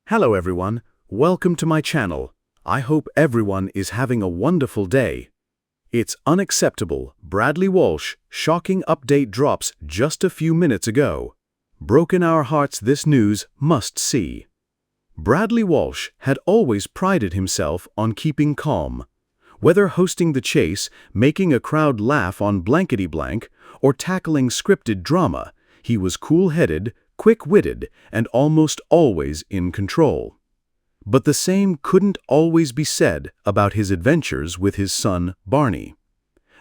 Hello everyone, welcome to my channel. I hope everyone is having a wonderful day. It's unacceptable, Bradley Walsh, shocking update drops just a few minutes ago. Broken our hearts, this news must see. Bradley Walsh had always prided himself on keeping calm. Whether hosting the chase, making a crowd laugh on blankety-blank, or tackling scripted drama, he was cool-headed, quick-witted, and almost always in control. But the same couldn't always be said about his adventures with his son, Barney.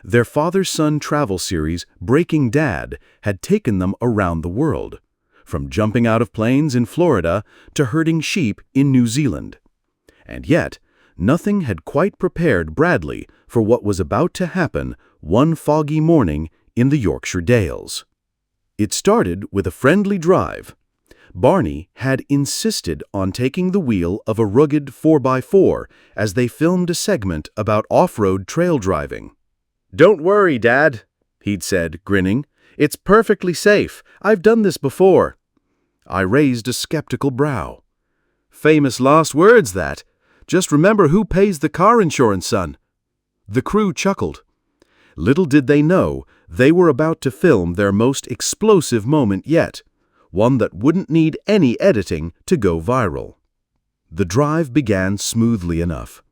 Their father-son travel series, Breaking Dad, had taken them around the world, from jumping out of planes in Florida to herding sheep in New Zealand. And yet, nothing had quite prepared Bradley for what was about to happen one foggy morning in the Yorkshire Dales. It started with a friendly drive. Barney had insisted on taking the wheel of a rugged 4x4 as they filmed a segment about off-road trail driving. "Don't worry, Dad," he'd said, grinning. "It's perfectly safe. I've done this before." I raised a skeptical brow. "Famous last words, that. Just remember who pays the car insurance, son." The crew chuckled. Little did they know they were about to film their most explosive moment yet, one that wouldn't need any editing to go viral. The drive began smoothly enough.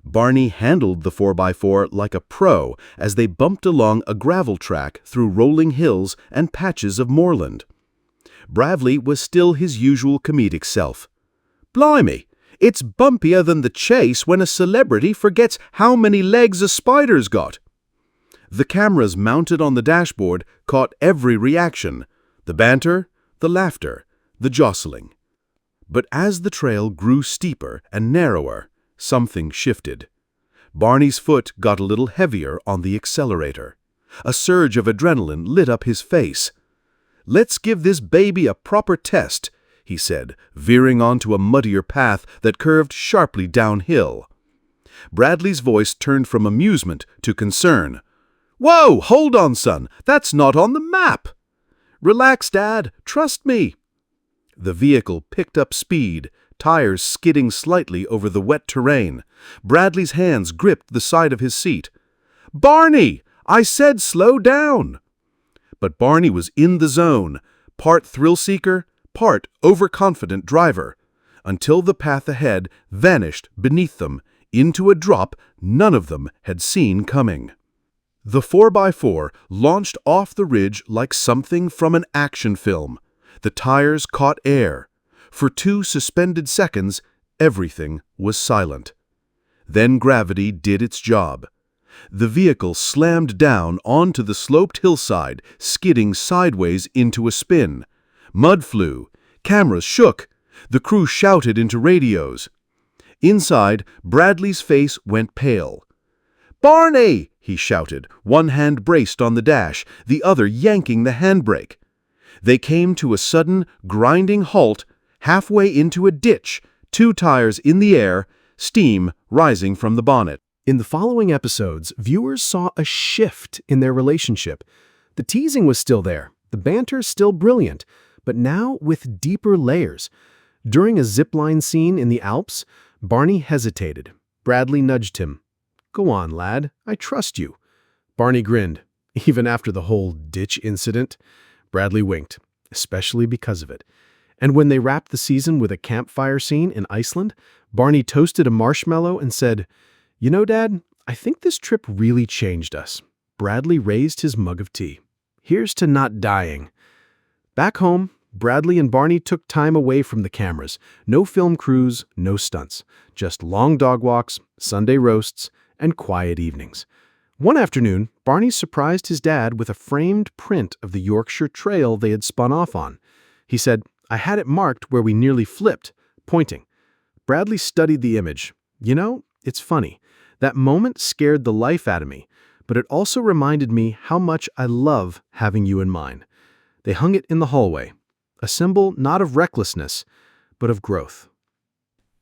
Barney handled the 4x4 like a pro as they bumped along a gravel track through rolling hills and patches of moorland. Bradley was still his usual comedic self. "Blimey, it's bumpier than the chase when a celebrity forgets how many legs a spider's got." The cameras mounted on the dashboard caught every reaction, the banter, the laughter, the jostling. But as the trail grew steeper and narrower, something shifted. Barney's foot got a little heavier on the accelerator. A surge of adrenaline lit up his face. "Let's give this baby a proper test," he said, veering onto a muddier path that curved sharply downhill. Bradley's voice turned from amusement to concern. "Whoa, hold on, son. That's not on the map." "Relax, Dad. Trust me." The vehicle picked up speed, tires skidding slightly over the wet terrain. Bradley's hands gripped the side of his seat. "Barney, I said slow down." But Barney was in the zone, part thrill-seeker, part overconfident driver, until the path ahead vanished beneath them into a drop none of them had seen coming. The 4x4 launched off the ridge like something from an action film. The tires caught air. For 2 suspended seconds, everything was silent. Then gravity did its job. The vehicle slammed down onto the sloped hillside, skidding sideways into a spin. Mud flew. Cameras shook. The crew shouted into radios. Inside, Bradley's face went pale. "Barney!" he shouted, one hand braced on the dash, the other yanking the handbrake. They came to a sudden, grinding halt halfway into a ditch, 2 tires in the air, steam rising from the bonnet. In the following episodes, viewers saw a shift in their relationship. The teasing was still there, the banter still brilliant, but now with deeper layers. During a zipline scene in the Alps, Barney hesitated. Bradley nudged him. "Go on, lad. I trust you." Barney grinned. Even after the whole ditch incident, Bradley winked, especially because of it. And when they wrapped the season with a campfire scene in Iceland, Barney toasted a marshmallow and said, "You know, Dad, I think this trip really changed us." Bradley raised his mug of tea. "Here's to not dying." Back home, Bradley and Barney took time away from the cameras. No film crews, no stunts. Just long dog walks, Sunday roasts, and quiet evenings. One afternoon, Barney surprised his dad with a framed print of the Yorkshire Trail they had spun off on. He said, "I had it marked where we nearly flipped," pointing. Bradley studied the image. "You know, it's funny. That moment scared the life out of me, but it also reminded me how much I love having you in mind." They hung it in the hallway, a symbol not of recklessness, but of growth.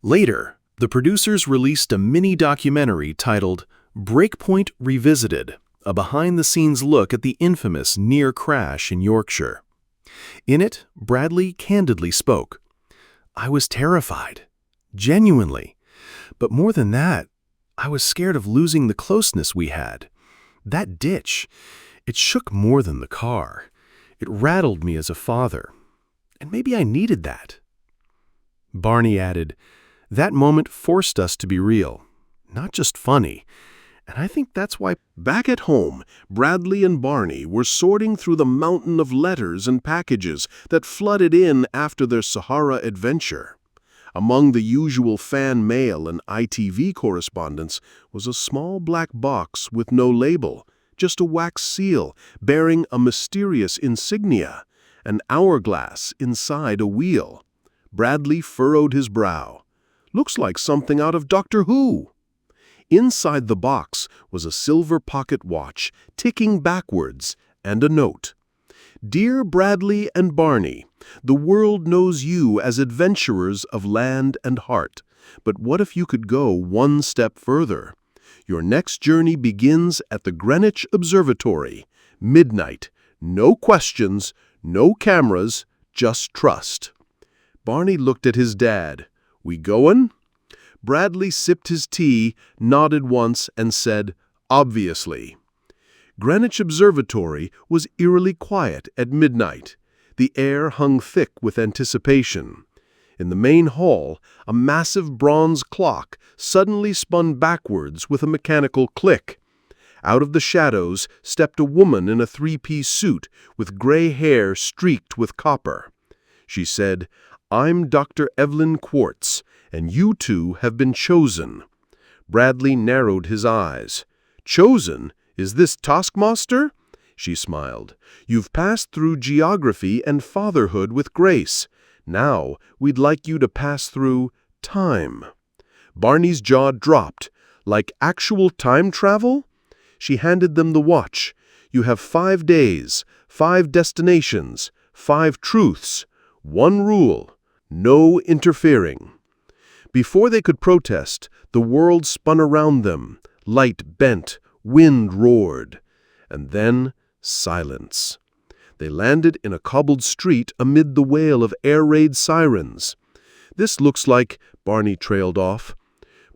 Later, the producers released a mini-documentary titled Breakpoint Revisited, a behind-the-scenes look at the infamous near crash in Yorkshire. In it, Bradley candidly spoke. I was terrified. Genuinely. But more than that, I was scared of losing the closeness we had. That ditch, it shook more than the car. It rattled me as a father. And maybe I needed that. Barney added, "That moment forced us to be real, not just funny. And I think that's why." Back at home, Bradley and Barney were sorting through the mountain of letters and packages that flooded in after their Sahara adventure. Among the usual fan mail and ITV correspondence was a small black box with no label, just a wax seal bearing a mysterious insignia, an hourglass inside a wheel. Bradley furrowed his brow. "Looks like something out of Doctor Who." Inside the box was a silver pocket watch, ticking backwards, and a note. "Dear Bradley and Barney, the world knows you as adventurers of land and heart, but what if you could go one step further? Your next journey begins at the Greenwich Observatory. Midnight. No questions, no cameras, just trust." Barney looked at his dad. "We goin'?" Bradley sipped his tea, nodded once, and said, "Obviously." Greenwich Observatory was eerily quiet at midnight. The air hung thick with anticipation. In the main hall, a massive bronze clock suddenly spun backwards with a mechanical click. Out of the shadows stepped a woman in a three-piece suit with gray hair streaked with copper. She said, "I'm Dr. Evelyn Quartz, and you two have been chosen." Bradley narrowed his eyes. "Chosen? Is this Taskmaster?" She smiled. "You've passed through geography and fatherhood with grace. Now, we'd like you to pass through time." Barney's jaw dropped. "Like actual time travel?" She handed them the watch. "You have 5 days, 5 destinations, 5 truths. One rule: no interfering." Before they could protest, the world spun around them. Light bent, wind roared. And then silence. They landed in a cobbled street amid the wail of air raid sirens. "This looks like," Barney trailed off.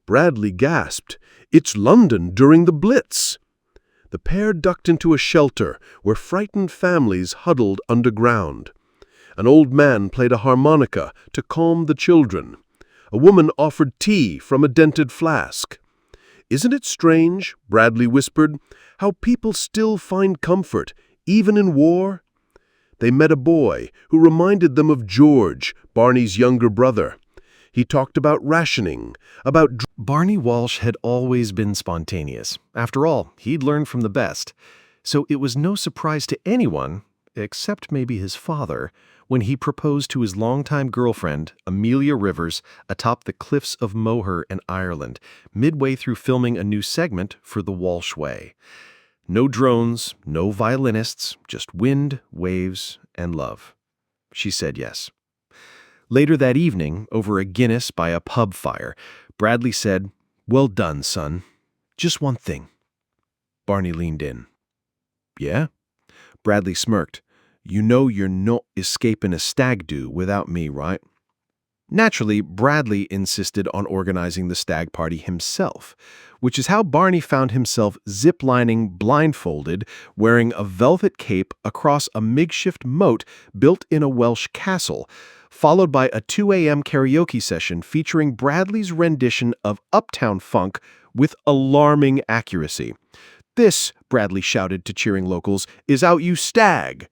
Bradley gasped, "It's London during the Blitz." The pair ducked into a shelter where frightened families huddled underground. An old man played a harmonica to calm the children. A woman offered tea from a dented flask. "Isn't it strange," Bradley whispered, "how people still find comfort, even in war?" They met a boy who reminded them of George, Barney's younger brother. He talked about rationing, about... Barney Walsh had always been spontaneous. After all, he'd learned from the best. So it was no surprise to anyone, except maybe his father, when he proposed to his longtime girlfriend, Amelia Rivers, atop the cliffs of Moher in Ireland, midway through filming a new segment for The Walsh Way. No drones, no violinists, just wind, waves, and love. She said yes. Later that evening, over a Guinness by a pub fire, Bradley said, "Well done, son. Just one thing." Barney leaned in. "Yeah?" Bradley smirked. "You know you're not escaping a stag do without me, right?" Naturally, Bradley insisted on organizing the stag party himself, which is how Barney found himself ziplining blindfolded, wearing a velvet cape across a makeshift moat built in a Welsh castle, followed by a 2 a.m. karaoke session featuring Bradley's rendition of Uptown Funk with alarming accuracy. "This," Bradley shouted to cheering locals, "is out you stag!"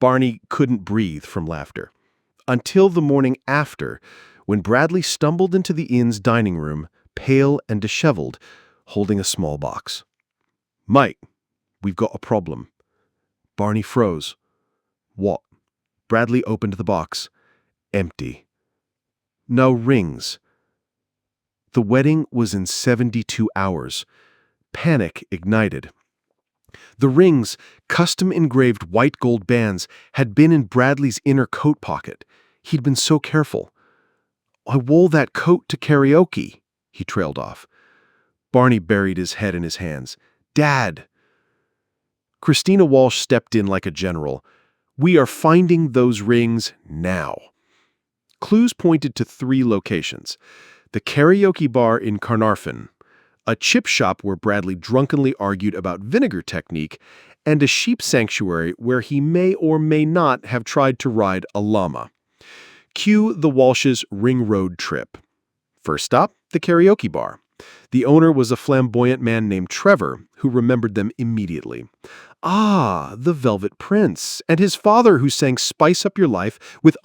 Barney couldn't breathe from laughter. Until the morning after, when Bradley stumbled into the inn's dining room, pale and disheveled, holding a small box. "Mate, we've got a problem." Barney froze. "What?" Bradley opened the box. Empty. No rings. The wedding was in 72 hours. Panic ignited. The rings, custom-engraved white gold bands, had been in Bradley's inner coat pocket. He'd been so careful. "I wore that coat to karaoke," he trailed off. Barney buried his head in his hands. "Dad!" Christina Walsh stepped in like a general. "We are finding those rings now." Clues pointed to 3 locations: the karaoke bar in Carnarvon, a chip shop where Bradley drunkenly argued about vinegar technique, and a sheep sanctuary where he may or may not have tried to ride a llama. Cue the Walsh's Ring Road trip. First stop, the karaoke bar. The owner was a flamboyant man named Trevor, who remembered them immediately. Ah, the Velvet Prince, and his father who sang Spice Up Your Life with